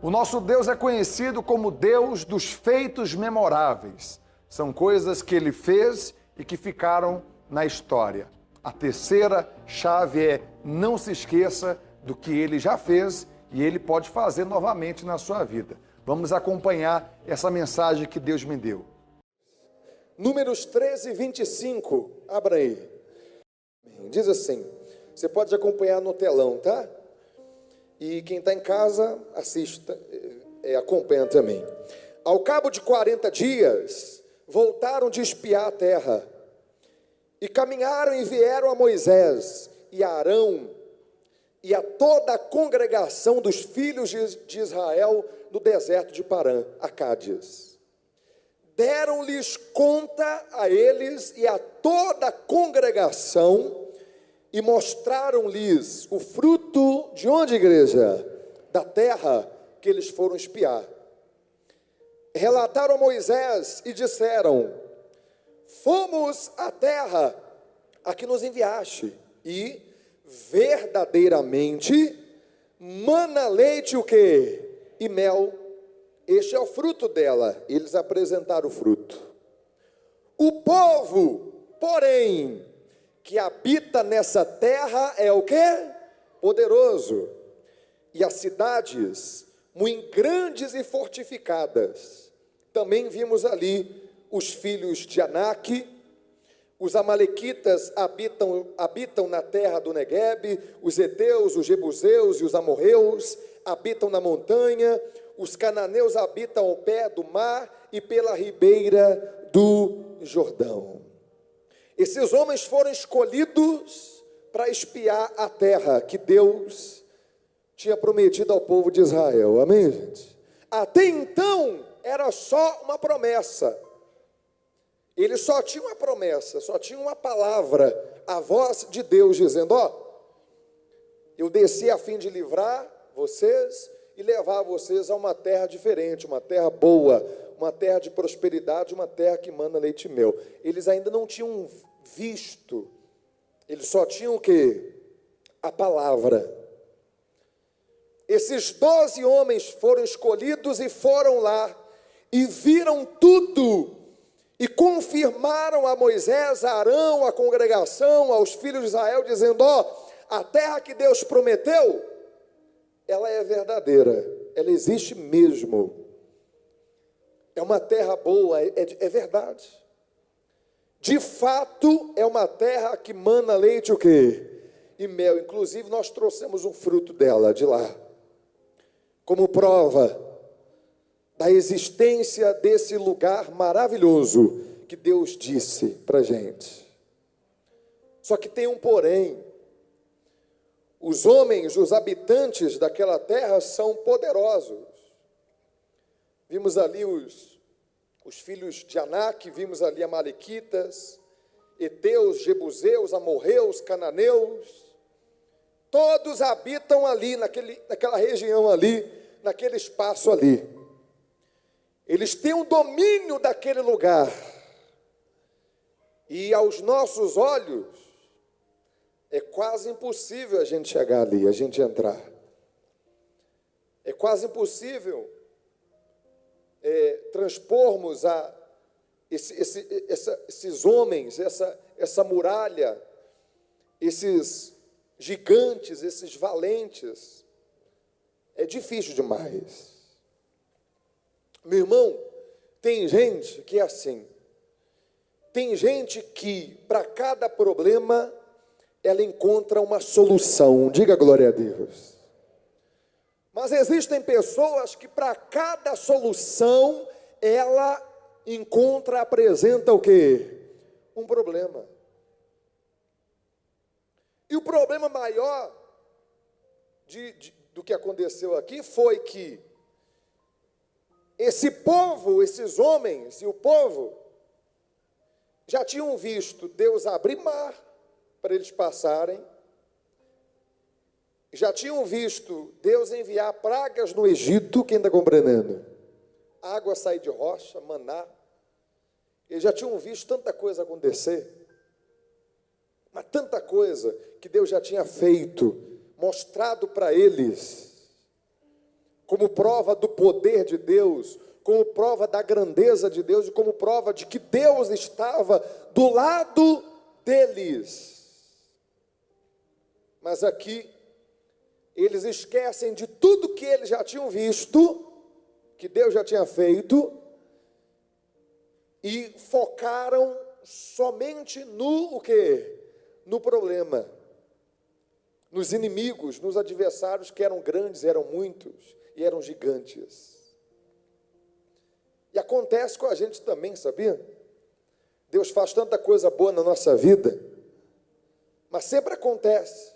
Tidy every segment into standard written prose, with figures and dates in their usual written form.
O nosso Deus é conhecido como Deus dos feitos memoráveis. São coisas que Ele fez e que ficaram na história. A terceira chave é: não se esqueça do que Ele já fez e Ele pode fazer novamente na sua vida. Vamos acompanhar essa mensagem que Deus me deu. Números 13, 25. Abra aí. Diz assim, você pode acompanhar no telão, tá? E quem está em casa, assista, acompanha também. Ao cabo de 40 dias, voltaram de espiar a terra. E caminharam e vieram a Moisés e a Arão e a toda a congregação dos filhos de Israel no deserto de Parã, a Cádiz. Deram-lhes conta a eles e a toda a congregação e mostraram-lhes o fruto de onde, igreja? Da terra que eles foram espiar. Relataram a Moisés e disseram: fomos à terra a que nos enviaste, e verdadeiramente mana leite o quê? E mel. Este é o fruto dela. Eles apresentaram o fruto. O povo, porém, que habita nessa terra é o quê? Poderoso. E as cidades, muito grandes e fortificadas. Também vimos ali os filhos de Anak. Os amalequitas habitam na terra do Neguebe. Os heteus, os jebuseus e os amorreus habitam na montanha. Os cananeus habitam ao pé do mar e pela ribeira do Jordão. Esses homens foram escolhidos para espiar a terra que Deus tinha prometido ao povo de Israel. Amém, gente? Até então era só uma promessa. Eles só tinham uma promessa, só tinham uma palavra, a voz de Deus dizendo: eu desci a fim de livrar vocês e levar vocês a uma terra diferente, uma terra boa, uma terra de prosperidade, uma terra que mana leite e mel. Eles ainda não tinham visto, eles só tinham o quê? A palavra. Esses 12 homens foram escolhidos e foram lá, e viram tudo, e confirmaram a Moisés, a Arão, a congregação, aos filhos de Israel, dizendo: a terra que Deus prometeu, ela é verdadeira, ela existe mesmo, é uma terra boa, é verdade, de fato é uma terra que mana leite o quê? E mel. Inclusive nós trouxemos um fruto dela de lá, como prova da existência desse lugar maravilhoso que Deus disse para a gente. Só que tem um porém. Os homens, os habitantes daquela terra são poderosos. Vimos ali os filhos de Anak, vimos ali amalequitas, heteus, jebuseus, amorreus, cananeus. Todos habitam ali, naquela região ali, naquele espaço ali. Eles têm um domínio daquele lugar. E aos nossos olhos, é quase impossível a gente chegar ali, a gente entrar. É quase impossível transpormos esses homens, essa muralha, esses gigantes, esses valentes. É difícil demais. Meu irmão, tem gente que é assim. Tem gente que, para cada problema, ela encontra uma solução. Diga glória a Deus. Mas existem pessoas que para cada solução ela apresenta o quê? Um problema. E o problema maior do que aconteceu aqui foi que esse povo, esses homens e o povo já tinham visto Deus abrir mar para eles passarem. Já tinham visto Deus enviar pragas no Egito, quem está compreendendo? Água sair de rocha, maná. Eles já tinham visto tanta coisa acontecer. Mas tanta coisa que Deus já tinha feito, mostrado para eles. como prova do poder de Deus, como prova da grandeza de Deus e como prova de que Deus estava do lado deles. Mas aqui, eles esquecem de tudo que eles já tinham visto, que Deus já tinha feito, e focaram somente no o quê? No problema, nos inimigos, nos adversários que eram grandes, eram muitos e eram gigantes. E acontece com a gente também, sabia? Deus faz tanta coisa boa na nossa vida, mas sempre acontece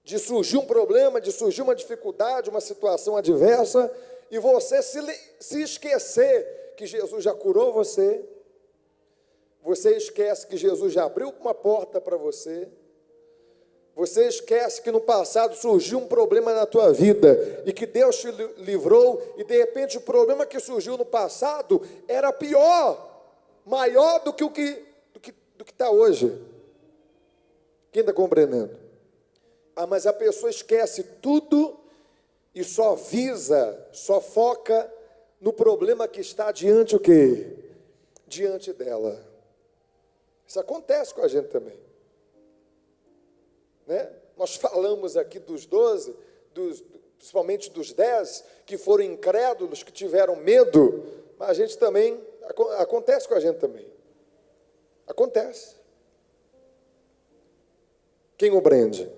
de surgir um problema, de surgir uma dificuldade, uma situação adversa, e você se esquecer que Jesus já curou você, você esquece que Jesus já abriu uma porta para você, você esquece que no passado surgiu um problema na tua vida e que Deus te livrou, e de repente o problema que surgiu no passado era pior, maior do que está hoje. Quem está compreendendo? Mas a pessoa esquece tudo e só visa, só foca no problema que está diante o quê? Diante dela. Isso acontece com a gente também. Né? Nós falamos aqui dos 12, principalmente dos 10, que foram incrédulos, que tiveram medo, mas a gente também, acontece com a gente também. Acontece. Quem compreende?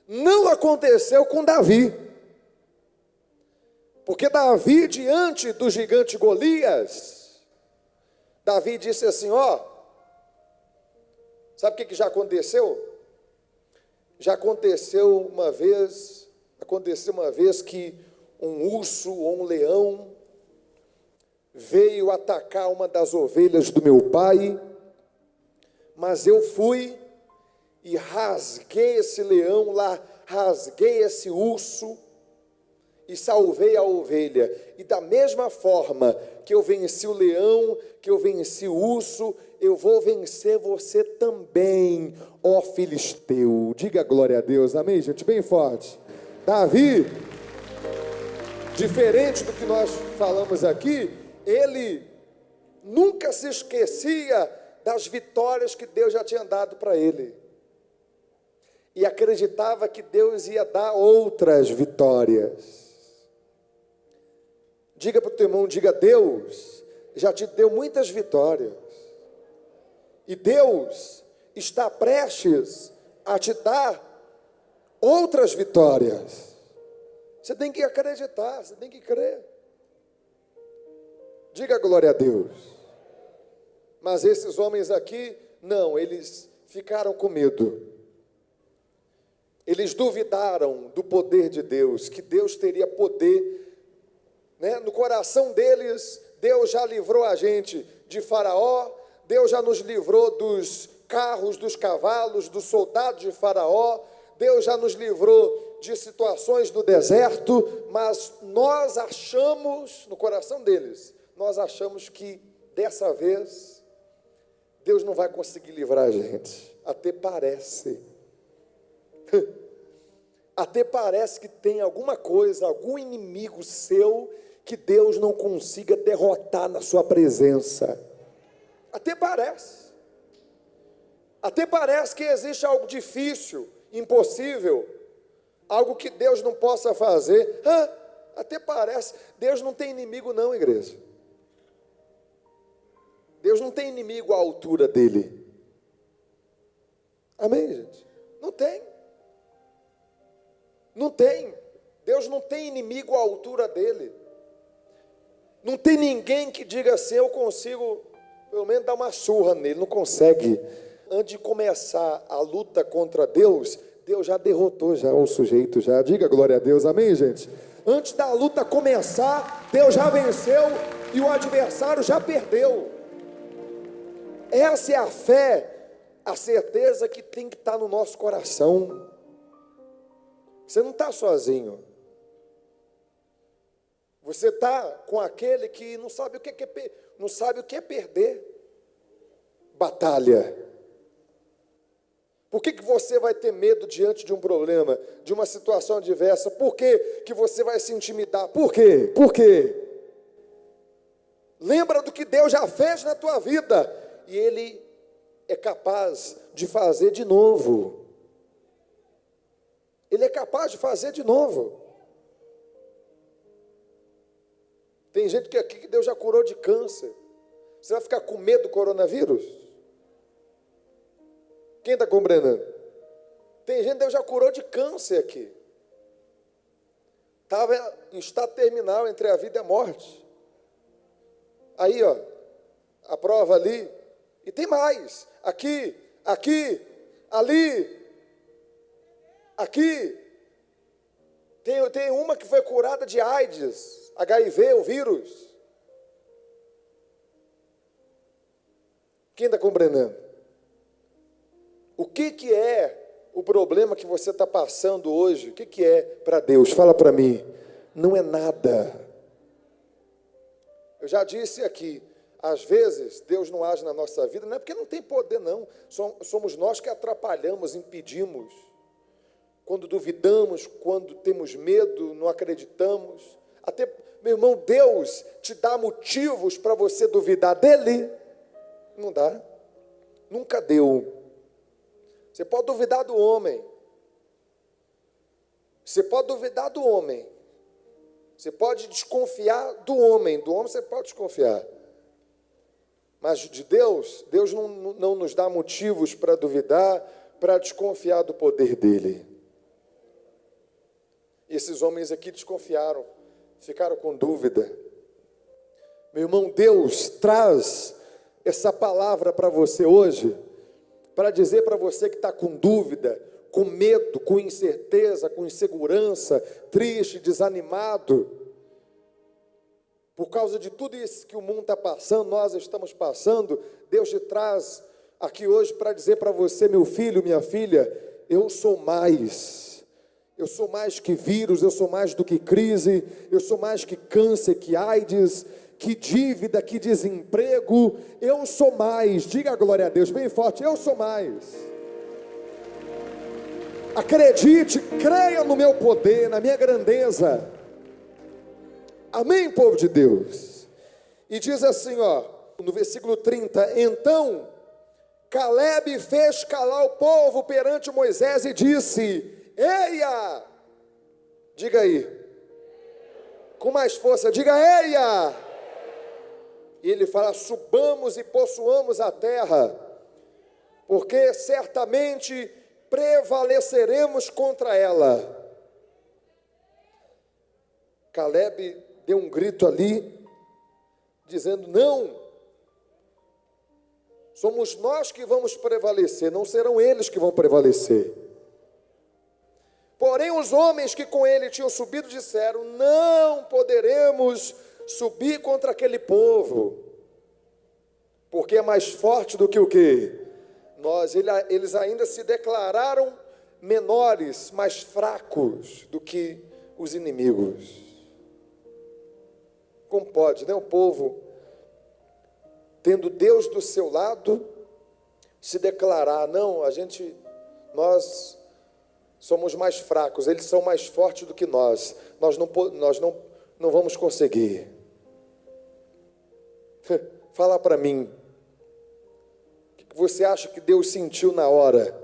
Não aconteceu com Davi. Porque Davi, diante do gigante Golias, Davi disse assim, sabe o que já aconteceu? Já aconteceu uma vez que um urso ou um leão veio atacar uma das ovelhas do meu pai, mas eu fui e rasguei esse leão lá, rasguei esse urso e salvei a ovelha. E da mesma forma que eu venci o leão, que eu venci o urso, eu vou vencer você também, ó filisteu. Diga glória a Deus, amém, gente? Bem forte. Davi, diferente do que nós falamos aqui, ele nunca se esquecia das vitórias que Deus já tinha dado para ele. E acreditava que Deus ia dar outras vitórias. Diga para o teu irmão, diga, Deus já te deu muitas vitórias. E Deus está prestes a te dar outras vitórias. Você tem que acreditar, você tem que crer. Diga glória a Deus. Mas esses homens aqui, não, eles ficaram com medo. Eles duvidaram do poder de Deus, que Deus teria poder, né? No coração deles, Deus já livrou a gente de Faraó, Deus já nos livrou dos carros, dos cavalos, dos soldados de Faraó, Deus já nos livrou de situações do deserto, mas nós achamos, no coração deles, nós achamos que dessa vez Deus não vai conseguir livrar a gente. Até parece. Até parece que tem alguma coisa, algum inimigo seu que Deus não consiga derrotar na sua presença. Até parece. Até parece que existe algo difícil, impossível, algo que Deus não possa fazer. Até parece. Deus não tem inimigo não, igreja. Deus não tem inimigo à altura dele. Amém, gente? Não tem. Não tem. Deus não tem inimigo à altura dele. Não tem ninguém que diga assim, eu consigo, pelo menos dar uma surra nele. Não consegue. Antes de começar a luta contra Deus, Deus já derrotou já o sujeito, já. Diga glória a Deus, amém, gente? Antes da luta começar, Deus já venceu e o adversário já perdeu. Essa é a fé, a certeza que tem que estar no nosso coração. Você não está sozinho. Você está com aquele que não sabe o que é perder. Batalha. Por que você vai ter medo diante de um problema, de uma situação adversa? Por que você vai se intimidar? Por quê? Por quê? Lembra do que Deus já fez na tua vida, e Ele é capaz de fazer de novo. Ele é capaz de fazer de novo. Tem gente que aqui que Deus já curou de câncer. Você vai ficar com medo do coronavírus? Quem está compreendendo? Tem gente que Deus já curou de câncer aqui. Estava em estado terminal entre a vida e a morte. Aí, ó, a prova ali. E tem mais. Aqui, ali, aqui. Tem uma que foi curada de AIDS, HIV, o vírus. Quem está compreendendo? O que é o problema que você está passando hoje? O que é para Deus? Fala para mim. Não é nada. Eu já disse aqui, às vezes Deus não age na nossa vida, não é porque não tem poder, não. Somos nós que atrapalhamos, impedimos. Quando duvidamos, quando temos medo, não acreditamos. Até, meu irmão, Deus te dá motivos para você duvidar dele? Não dá. Nunca deu. Você pode duvidar do homem. Você pode duvidar do homem. Você pode desconfiar do homem. Do homem você pode desconfiar. Mas de Deus, Deus não nos dá motivos para duvidar, para desconfiar do poder dele. E esses homens aqui desconfiaram, ficaram com dúvida. Meu irmão, Deus traz essa palavra para você hoje, para dizer para você que está com dúvida, com medo, com incerteza, com insegurança, triste, desanimado, por causa de tudo isso que o mundo está passando, nós estamos passando. Deus te traz aqui hoje para dizer para você, meu filho, minha filha, eu sou mais que vírus, eu sou mais do que crise, eu sou mais que câncer, que AIDS, que dívida, que desemprego, eu sou mais. Diga a glória a Deus bem forte, eu sou mais. Acredite, creia no meu poder, na minha grandeza. Amém, povo de Deus? E diz assim, ó, no versículo 30, então Caleb fez calar o povo perante Moisés e disse, eia, diga aí, com mais força, diga eia. E ele fala, subamos e possuamos a terra, porque certamente prevaleceremos contra ela. Caleb deu um grito ali, dizendo, não, somos nós que vamos prevalecer, não serão eles que vão prevalecer. Porém os homens que com ele tinham subido disseram, não poderemos subir contra aquele povo, porque é mais forte do que o quê? Eles ainda se declararam menores, mais fracos do que os inimigos. Como pode, né? O povo, tendo Deus do seu lado, se declarar, não, nós somos mais fracos, eles são mais fortes do que nós não vamos conseguir. Fala para mim, o que você acha que Deus sentiu na hora?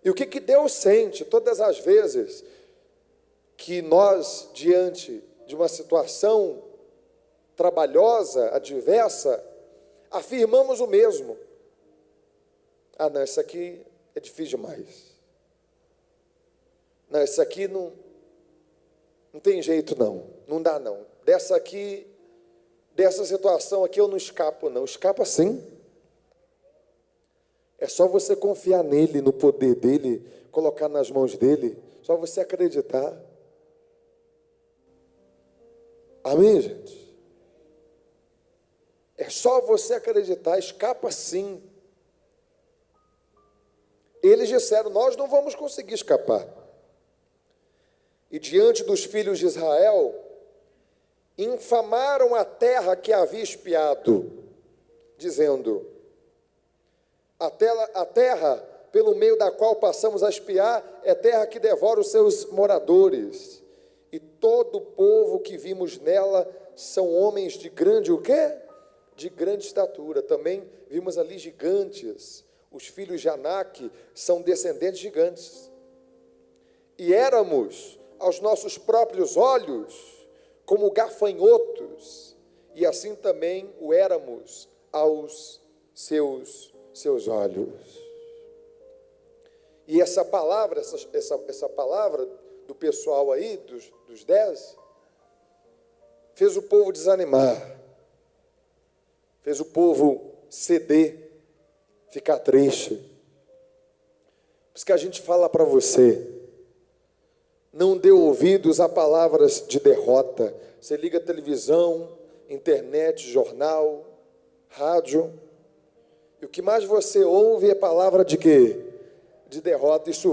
E o que Deus sente todas as vezes que nós, diante de uma situação trabalhosa, adversa, afirmamos o mesmo. Ah, não, isso aqui é difícil demais. Não, isso aqui não tem jeito não dá não. Dessa situação aqui eu não escapo não. Escapa sim. É só você confiar nele, no poder dele, colocar nas mãos dele, só você acreditar. Amém, gente? É só você acreditar, escapa sim. Eles disseram, nós não vamos conseguir escapar. E diante dos filhos de Israel, infamaram a terra que havia espiado, dizendo, a terra pelo meio da qual passamos a espiar, é terra que devora os seus moradores. E todo o povo que vimos nela são homens de grande o quê? De grande estatura. Também vimos ali gigantes. Os filhos de Anak são descendentes gigantes. E éramos, aos nossos próprios olhos, como gafanhotos, e assim também o éramos aos seus olhos. E essa palavra, essa palavra do pessoal aí, dos 10, fez o povo desanimar, fez o povo ceder, ficar triste. Por isso que a gente fala para você, não dê ouvidos a palavras de derrota. Você liga a televisão, internet, jornal, rádio, e o que mais você ouve é palavra de quê? De derrota. Isso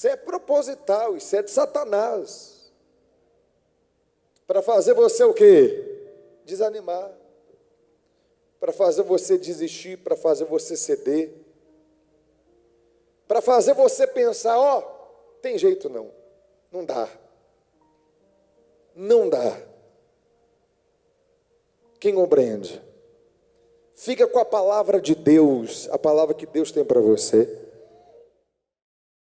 é proposital, isso é de Satanás, para fazer você o quê? Desanimar, para fazer você desistir, para fazer você ceder, para fazer você pensar, tem jeito não, não dá, não dá. Quem compreende? Fica com a palavra de Deus, a palavra que Deus tem para você.